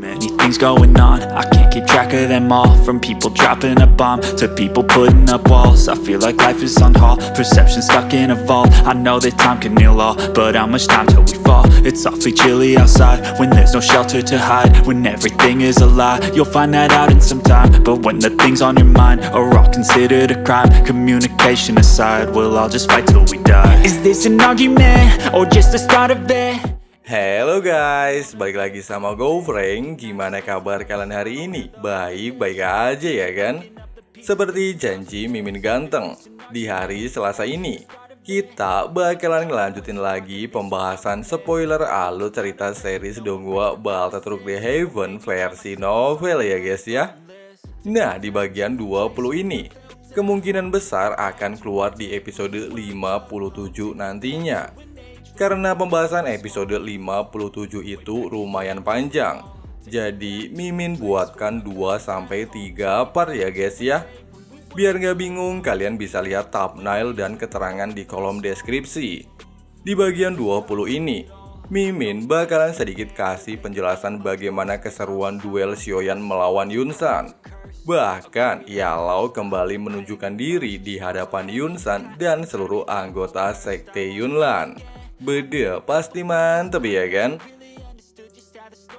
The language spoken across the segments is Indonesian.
many things going on, I can't keep track of them all. From people dropping a bomb to people putting up walls, I feel like life is on hold, perception stuck in a vault. I know that time can heal all, but how much time till we fall? It's awfully chilly outside when there's no shelter to hide. When everything is a lie, you'll find that out in some time. But when the things on your mind are all considered a crime, communication aside, we'll all just fight till we die. Is this an argument or just the start of it? Halo guys, balik lagi sama GoFrank. Gimana kabar kalian hari ini? Baik-baik aja ya kan? Seperti janji Mimin Ganteng, di hari Selasa ini kita bakalan ngelanjutin lagi pembahasan spoiler alur cerita series Donghua Ball Truk The Heaven versi novel ya guys ya. Nah, di bagian 20 ini kemungkinan besar akan keluar di episode 57 nantinya. Karena pembahasan episode 57 itu lumayan panjang, jadi Mimin buatkan 2-3 part ya guys ya. Biar gak bingung, kalian bisa lihat thumbnail dan keterangan di kolom deskripsi. Di bagian 20 ini, Mimin bakalan sedikit kasih penjelasan bagaimana keseruan duel Xiaoyan melawan Yunsan. Bahkan Yalau kembali menunjukkan diri di hadapan Yunsan dan seluruh anggota Sekte Yunlan. Beda pasti mantep ya kan?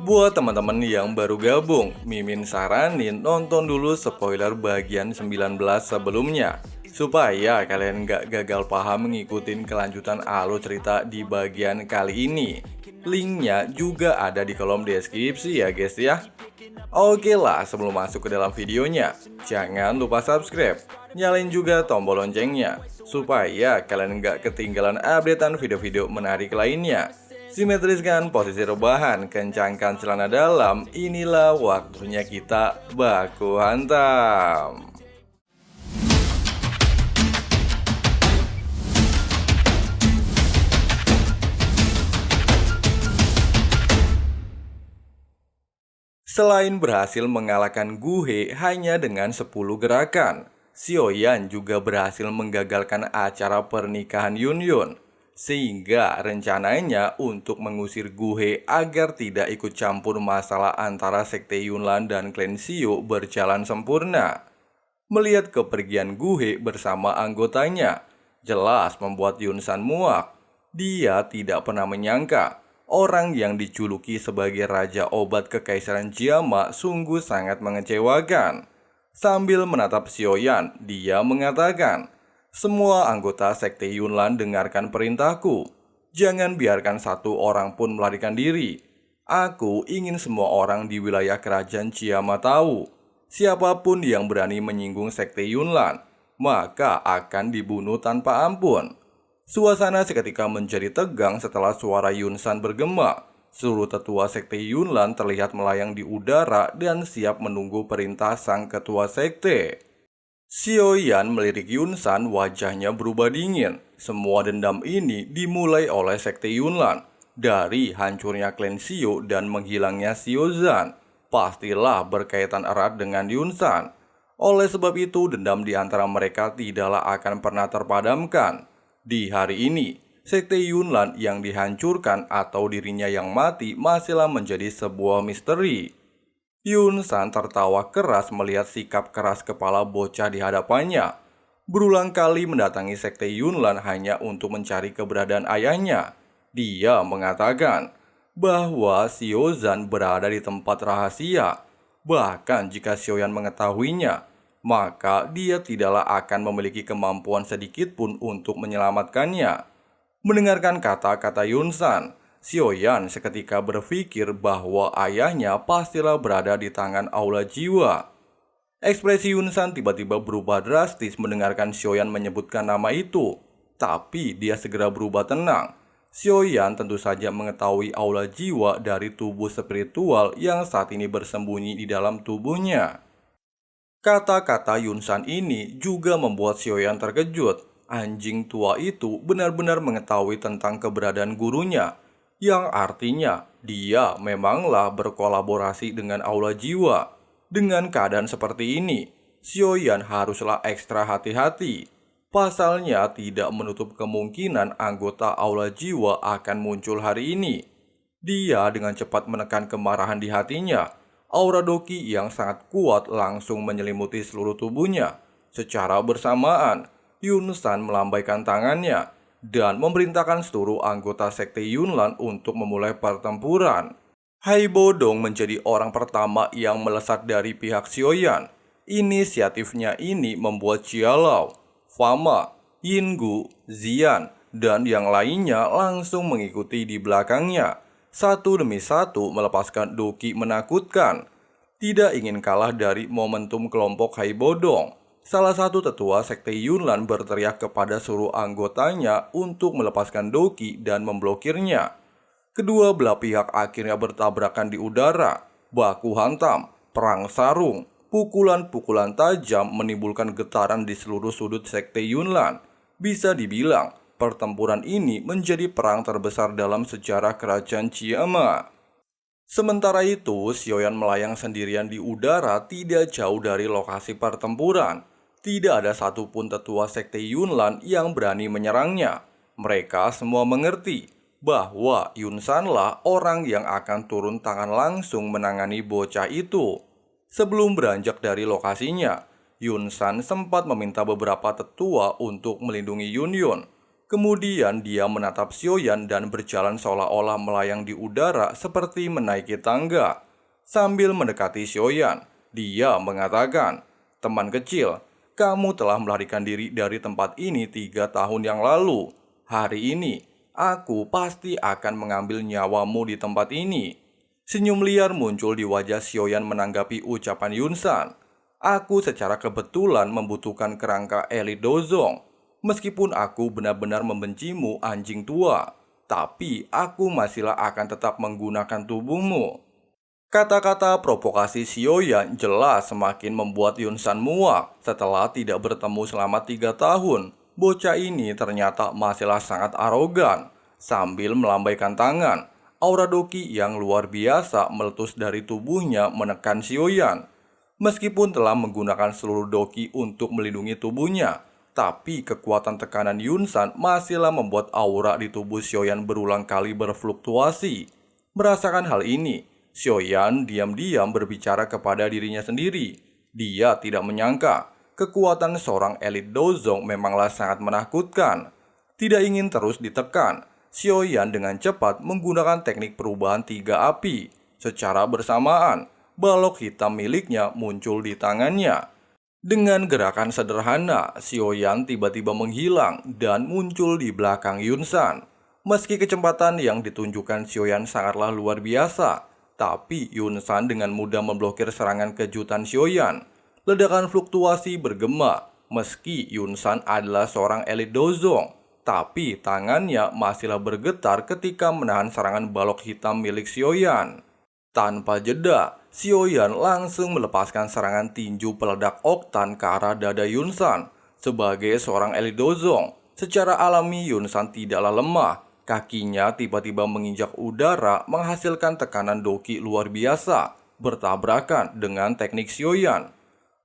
Buat teman-teman yang baru gabung, Mimin saranin nonton dulu spoiler bagian 19 sebelumnya, supaya kalian gak gagal paham ngikutin kelanjutan alur cerita di bagian kali ini. Linknya juga ada di kolom deskripsi ya guys ya. Oke lah, sebelum masuk ke dalam videonya, jangan lupa subscribe, nyalain juga tombol loncengnya, supaya kalian nggak ketinggalan updatean video-video menarik lainnya. Simetriskan posisi rebahan, kencangkan celana dalam, inilah waktunya kita baku hantam. Selain berhasil mengalahkan Guhe hanya dengan 10 gerakan, Xiaoyan juga berhasil menggagalkan acara pernikahan Yunyun, sehingga rencananya untuk mengusir Guhe agar tidak ikut campur masalah antara Sekte Yunlan dan klan Xiu berjalan sempurna. Melihat kepergian Guhe bersama anggotanya, jelas membuat Yunsan muak. Dia tidak pernah menyangka orang yang dijuluki sebagai Raja Obat Kekaisaran Jiama sungguh sangat mengecewakan. Sambil menatap Xiaoyan, dia mengatakan, "Semua anggota Sekte Yunlan dengarkan perintahku. Jangan biarkan satu orang pun melarikan diri. Aku ingin semua orang di wilayah kerajaan Jiama tahu, siapapun yang berani menyinggung Sekte Yunlan, maka akan dibunuh tanpa ampun." Suasana seketika menjadi tegang setelah suara Yunsan bergema. Seluruh tetua Sekte Yunlan terlihat melayang di udara dan siap menunggu perintah sang ketua sekte. Xiaoyan melirik Yunsan, wajahnya berubah dingin. Semua dendam ini dimulai oleh Sekte Yunlan. Dari hancurnya klan Xiu dan menghilangnya Xiaozan, pastilah berkaitan erat dengan Yunsan. Oleh sebab itu, dendam di antara mereka tidaklah akan pernah terpadamkan. Di hari ini, Sekte Yunlan yang dihancurkan atau dirinya yang mati masihlah menjadi sebuah misteri. Yunsan tertawa keras melihat sikap keras kepala bocah di hadapannya. Berulang kali mendatangi Sekte Yunlan hanya untuk mencari keberadaan ayahnya. Dia mengatakan bahwa Xiaozan berada di tempat rahasia. Bahkan jika Xiaoyan mengetahuinya, maka dia tidaklah akan memiliki kemampuan sedikit pun untuk menyelamatkannya. Mendengarkan kata-kata Yunsan, Xiaoyan seketika berpikir bahwa ayahnya pastilah berada di tangan Aula Jiwa. Ekspresi Yunsan tiba-tiba berubah drastis mendengarkan Xiaoyan menyebutkan nama itu, tapi dia segera berubah tenang. Xiaoyan tentu saja mengetahui Aula Jiwa dari tubuh spiritual yang saat ini bersembunyi di dalam tubuhnya. Kata-kata Yunsan ini juga membuat Xiaoyan terkejut. Anjing tua itu benar-benar mengetahui tentang keberadaan gurunya, yang artinya dia memanglah berkolaborasi dengan Aula Jiwa. Dengan keadaan seperti ini, Xiaoyan haruslah ekstra hati-hati. Pasalnya tidak menutup kemungkinan anggota Aula Jiwa akan muncul hari ini. Dia dengan cepat menekan kemarahan di hatinya. Aura Doki yang sangat kuat langsung menyelimuti seluruh tubuhnya. Secara bersamaan, Yun San melambaikan tangannya dan memerintahkan seluruh anggota sekte Yunlan untuk memulai pertempuran. Hai Bodong menjadi orang pertama yang melesat dari pihak Xiaoyan. Inisiatifnya ini membuat Xiaolao, Fama, Yinggu, Zian, dan yang lainnya langsung mengikuti di belakangnya. Satu demi satu melepaskan doki menakutkan. Tidak ingin kalah dari momentum kelompok Hai Bodong, salah satu tetua sekte Yunlan berteriak kepada seluruh anggotanya untuk melepaskan doki dan memblokirnya. Kedua belah pihak akhirnya bertabrakan di udara, baku hantam, perang sarung, pukulan-pukulan tajam menimbulkan getaran di seluruh sudut sekte Yunlan. Bisa dibilang, pertempuran ini menjadi perang terbesar dalam sejarah kerajaan Chiama. Sementara itu, Xiaoyan melayang sendirian di udara tidak jauh dari lokasi pertempuran. Tidak ada satupun tetua sekte Yunlan yang berani menyerangnya. Mereka semua mengerti bahwa Yun Sanlah orang yang akan turun tangan langsung menangani bocah itu. Sebelum beranjak dari lokasinya, Yun San sempat meminta beberapa tetua untuk melindungi Yun Yun. Kemudian dia menatap Xiaoyan dan berjalan seolah-olah melayang di udara seperti menaiki tangga. Sambil mendekati Xiaoyan, dia mengatakan, "Teman kecil, kamu telah melarikan diri dari tempat ini 3 tahun yang lalu. Hari ini, aku pasti akan mengambil nyawamu di tempat ini." Senyum liar muncul di wajah Xiaoyan menanggapi ucapan Yun San. "Aku secara kebetulan membutuhkan kerangka elit Dozong. Meskipun aku benar-benar membencimu anjing tua, tapi aku masihlah akan tetap menggunakan tubuhmu." Kata-kata provokasi Xiaoyan jelas semakin membuat Yun San muak. Setelah tidak bertemu selama 3 tahun, bocah ini ternyata masihlah sangat arogan. Sambil melambaikan tangan, aura doki yang luar biasa meletus dari tubuhnya menekan Xiaoyan. Meskipun telah menggunakan seluruh doki untuk melindungi tubuhnya, tapi kekuatan tekanan Yun San masihlah membuat aura di tubuh Xiaoyan berulang kali berfluktuasi. Merasakan hal ini, Xiaoyan diam-diam berbicara kepada dirinya sendiri. Dia tidak menyangka kekuatan seorang elit Dozong memanglah sangat menakutkan. Tidak ingin terus ditekan, Xiaoyan dengan cepat menggunakan teknik perubahan 3 api. Secara bersamaan, balok hitam miliknya muncul di tangannya. Dengan gerakan sederhana, Xiaoyan tiba-tiba menghilang dan muncul di belakang Yun San. Meski kecepatan yang ditunjukkan Xiaoyan sangatlah luar biasa, tapi Yun San dengan mudah memblokir serangan kejutan Xiaoyan. Ledakan fluktuasi bergema, meski Yun San adalah seorang elit Dozong, tapi tangannya masihlah bergetar ketika menahan serangan balok hitam milik Xiaoyan. Tanpa jeda, Xiaoyan langsung melepaskan serangan tinju peledak oktan ke arah dada Yun San. Sebagai seorang elit Dozong, secara alami Yun San tidaklah lemah. Kakinya tiba-tiba menginjak udara menghasilkan tekanan doki luar biasa, bertabrakan dengan teknik Xiaoyan.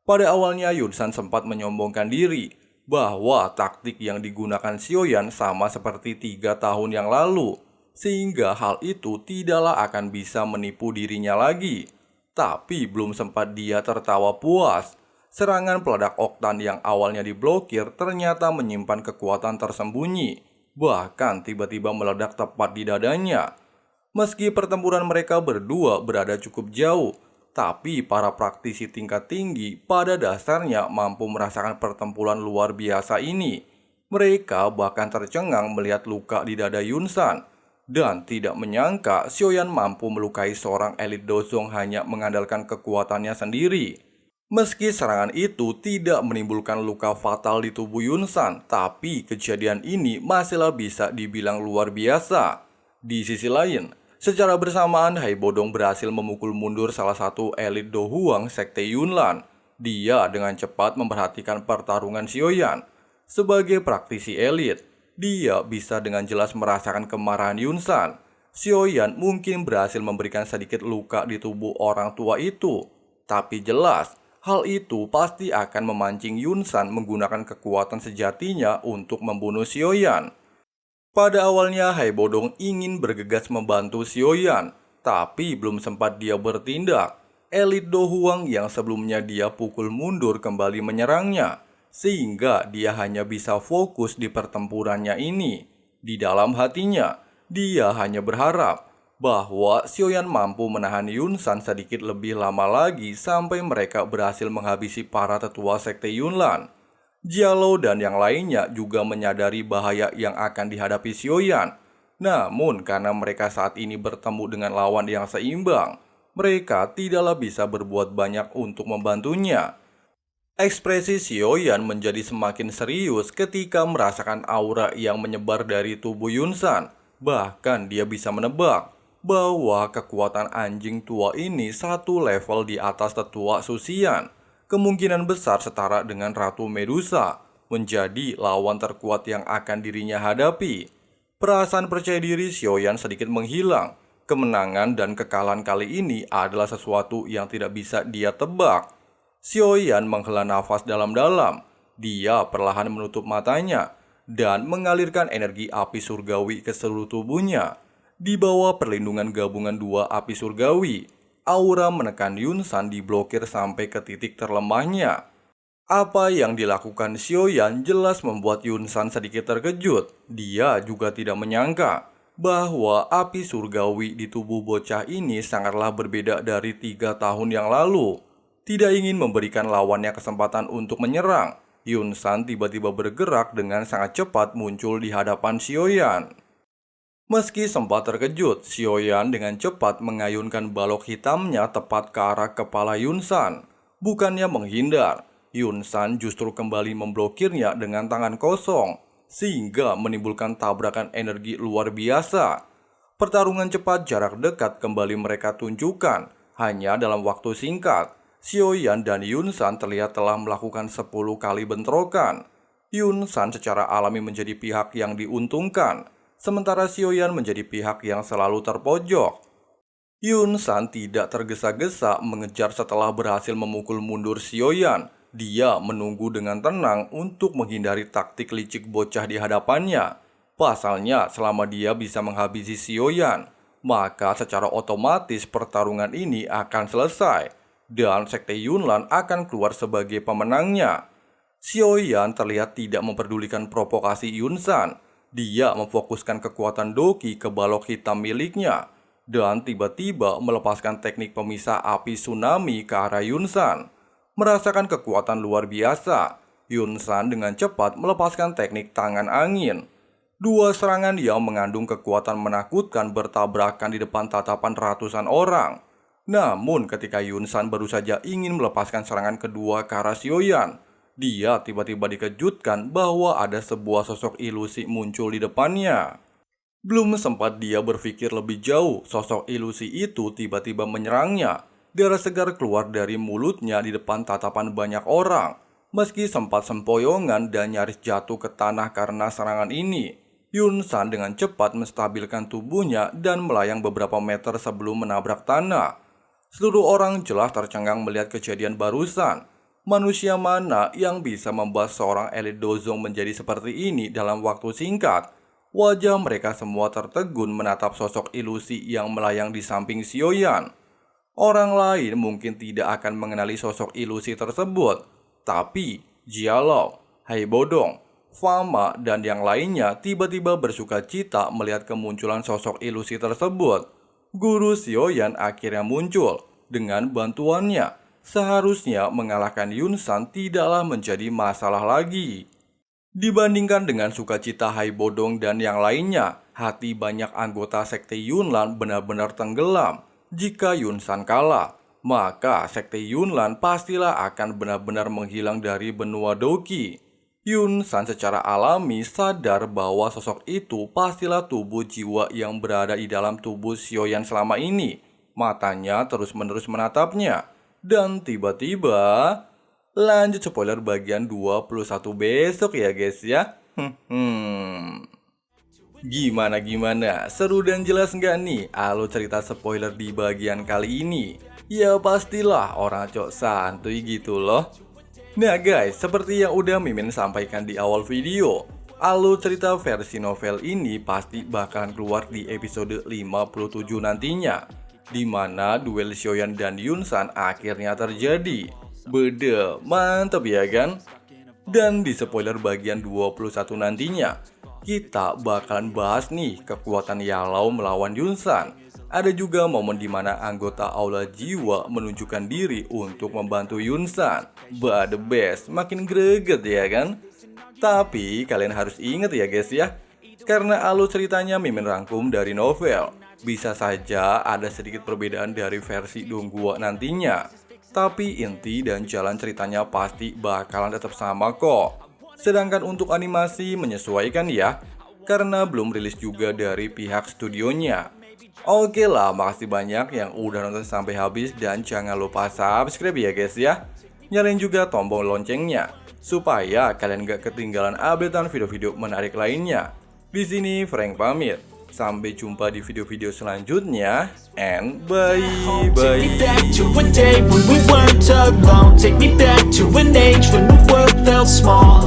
Pada awalnya Yun San sempat menyombongkan diri bahwa taktik yang digunakan Xiaoyan sama seperti 3 tahun yang lalu, sehingga hal itu tidaklah akan bisa menipu dirinya lagi. Tapi belum sempat dia tertawa puas, serangan peledak oktan yang awalnya diblokir ternyata menyimpan kekuatan tersembunyi, bahkan tiba-tiba meledak tepat di dadanya. Meski pertempuran mereka berdua berada cukup jauh, tapi para praktisi tingkat tinggi pada dasarnya mampu merasakan pertempuran luar biasa ini. Mereka bahkan tercengang melihat luka di dada Yun San, dan tidak menyangka Xiaoyan mampu melukai seorang elit Dozong hanya mengandalkan kekuatannya sendiri. Meski serangan itu tidak menimbulkan luka fatal di tubuh Yun San, tapi kejadian ini masihlah bisa dibilang luar biasa. Di sisi lain, secara bersamaan Hai Bodong berhasil memukul mundur salah satu elit Do Huang sekte Yunlan. Dia dengan cepat memperhatikan pertarungan Xiaoyan. Sebagai praktisi elit, dia bisa dengan jelas merasakan kemarahan Yun San. Xiaoyan mungkin berhasil memberikan sedikit luka di tubuh orang tua itu, tapi jelas hal itu pasti akan memancing Yun San menggunakan kekuatan sejatinya untuk membunuh Xiaoyan. Pada awalnya Hai Bodong ingin bergegas membantu Xiaoyan, tapi belum sempat dia bertindak, elit Do Huang yang sebelumnya dia pukul mundur kembali menyerangnya, sehingga dia hanya bisa fokus di pertempurannya ini. Di dalam hatinya, dia hanya berharap bahwa Xiaoyan mampu menahan Yunsan sedikit lebih lama lagi sampai mereka berhasil menghabisi para tetua sekte Yunlan. Jialo dan yang lainnya juga menyadari bahaya yang akan dihadapi Xiaoyan. Namun karena mereka saat ini bertemu dengan lawan yang seimbang, mereka tidaklah bisa berbuat banyak untuk membantunya. Ekspresi Xiaoyan menjadi semakin serius ketika merasakan aura yang menyebar dari tubuh Yunsan. Bahkan dia bisa menebak bahwa kekuatan anjing tua ini satu level di atas tetua Susian. Kemungkinan besar setara dengan Ratu Medusa, menjadi lawan terkuat yang akan dirinya hadapi. Perasaan percaya diri Xiaoyan sedikit menghilang. Kemenangan dan kekalahan kali ini adalah sesuatu yang tidak bisa dia tebak. Xiaoyan menghela nafas dalam-dalam. Dia perlahan menutup matanya dan mengalirkan energi api surgawi ke seluruh tubuhnya. Di bawah perlindungan gabungan dua api surgawi, aura menekan Yunsan diblokir sampai ke titik terlemahnya. Apa yang dilakukan Xiaoyan jelas membuat Yunsan sedikit terkejut. Dia juga tidak menyangka bahwa api surgawi di tubuh bocah ini sangatlah berbeda dari 3 tahun yang lalu. Tidak ingin memberikan lawannya kesempatan untuk menyerang, Yunsan tiba-tiba bergerak dengan sangat cepat muncul di hadapan Xiaoyan. Meski sempat terkejut, Xiaoyan dengan cepat mengayunkan balok hitamnya tepat ke arah kepala Yunsan. Bukannya menghindar, Yunsan justru kembali memblokirnya dengan tangan kosong, sehingga menimbulkan tabrakan energi luar biasa. Pertarungan cepat jarak dekat kembali mereka tunjukkan, hanya dalam waktu singkat. Xiaoyan dan Yunsan terlihat telah melakukan 10 kali bentrokan. Yunsan secara alami menjadi pihak yang diuntungkan, sementara Xiaoyan menjadi pihak yang selalu terpojok. Yunsan tidak tergesa-gesa mengejar setelah berhasil memukul mundur Xiaoyan. Dia menunggu dengan tenang untuk menghindari taktik licik bocah di hadapannya. Pasalnya, selama dia bisa menghabisi Xiaoyan, maka secara otomatis pertarungan ini akan selesai, dan Sekte Yunlan akan keluar sebagai pemenangnya. Xiaoyan terlihat tidak memperdulikan provokasi Yunsan. Dia memfokuskan kekuatan Doqi ke balok hitam miliknya dan tiba-tiba melepaskan teknik pemisah api tsunami ke arah Yunsan. Merasakan kekuatan luar biasa, Yunsan dengan cepat melepaskan teknik tangan angin. Dua serangan yang mengandung kekuatan menakutkan bertabrakan di depan tatapan ratusan orang. Namun ketika Yunsan baru saja ingin melepaskan serangan kedua ke arah Xiaoyan, dia tiba-tiba dikejutkan bahwa ada sebuah sosok ilusi muncul di depannya. Belum sempat dia berpikir lebih jauh, sosok ilusi itu tiba-tiba menyerangnya. Darah segar keluar dari mulutnya di depan tatapan banyak orang. Meski sempat sempoyongan dan nyaris jatuh ke tanah karena serangan ini, Yunsan dengan cepat menstabilkan tubuhnya dan melayang beberapa meter sebelum menabrak tanah. Seluruh orang jelas tercengang melihat kejadian barusan. Manusia mana yang bisa membuat seorang elit dozong menjadi seperti ini dalam waktu singkat? Wajah mereka semua tertegun menatap sosok ilusi yang melayang di samping Xiaoyan. Orang lain mungkin tidak akan mengenali sosok ilusi tersebut, tapi Jialo, Hai Bodong, Fama, dan yang lainnya tiba-tiba bersuka cita melihat kemunculan sosok ilusi tersebut. Guru Xiaoyan akhirnya muncul. Dengan bantuannya, seharusnya mengalahkan Yunsan tidaklah menjadi masalah lagi. Dibandingkan dengan sukacita Hai Bodong dan yang lainnya, hati banyak anggota Sekte Yunlan benar-benar tenggelam. Jika Yunsan kalah, maka Sekte Yunlan pastilah akan benar-benar menghilang dari benua Doqi. Yunsan secara alami sadar bahwa sosok itu pastilah tubuh jiwa yang berada di dalam tubuh Xiaoyan selama ini. Matanya terus-menerus menatapnya. Dan tiba-tiba, lanjut spoiler bagian 21 besok ya guys ya. Gimana? Seru dan jelas nggak nih alur cerita spoiler di bagian kali ini? Ya pastilah orang cok santuy gitu loh. Nah guys, seperti yang udah Mimin sampaikan di awal video, Alur cerita versi novel ini pasti bakalan keluar di episode 57 nantinya, di mana duel Xiaoyan dan Yunsan akhirnya terjadi. Bede, mantap ya kan? Dan di spoiler bagian 21 nantinya, kita bakalan bahas nih kekuatan Yalao melawan Yunsan. Ada juga momen dimana anggota Aula Jiwa menunjukkan diri untuk membantu Yunsan. The best, makin greget ya kan? Tapi kalian harus ingat ya guys ya, karena alur ceritanya Mimin rangkum dari novel, bisa saja ada sedikit perbedaan dari versi Donghua nantinya. Tapi inti dan jalan ceritanya pasti bakalan tetap sama kok. Sedangkan untuk animasi menyesuaikan ya, karena belum rilis juga dari pihak studionya. Oke lah, makasih banyak yang udah nonton sampai habis dan jangan lupa subscribe ya guys ya. Nyalain juga tombol loncengnya supaya kalian gak ketinggalan updatean video-video menarik lainnya. Di sini Frank pamit. Sampai jumpa di video-video selanjutnya and bye bye. Take me back to a day when we weren't alone. Take me back to an age when the world felt small.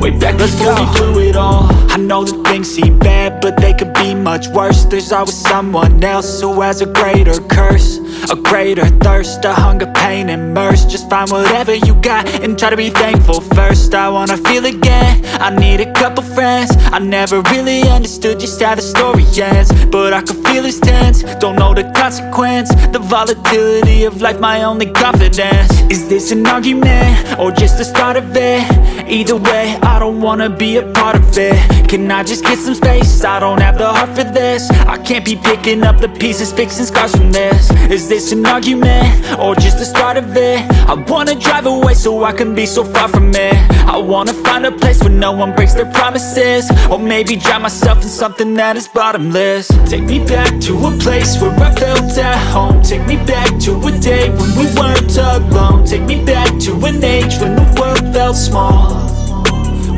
Way back before we blew it all. I know that things seem bad, but they could be much worse. There's always someone else who has a greater curse, a greater thirst, a hunger, pain, and mercy. Just find whatever you got and try to be thankful first. I wanna feel again, I need a couple friends. I never really understood just how the story ends, but I can feel it's tense, don't know the consequence. The volatility of life, my only confidence. Is this an argument, or just the start of it? Either way, I don't wanna be a part of it. Can I just get some space? I don't have the heart for this. I can't be picking up the pieces, fixing scars from this. Is this an argument, or just the start of it? I wanna drive away so I can be so far from it. I wanna find a place where no one breaks their promises, or maybe drown myself in something that is bottomless. Take me back to a place where I felt at home. Take me back to a day when we weren't alone. Take me back to an age when the world felt small.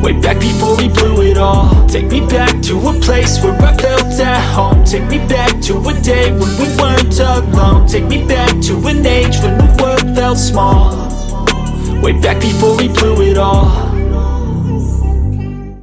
Way back before we blew it all. Take me back to a place where I felt at home. Take me back to a day when we weren't alone. Take me back to an age when the world felt small. Way back before we blew it all.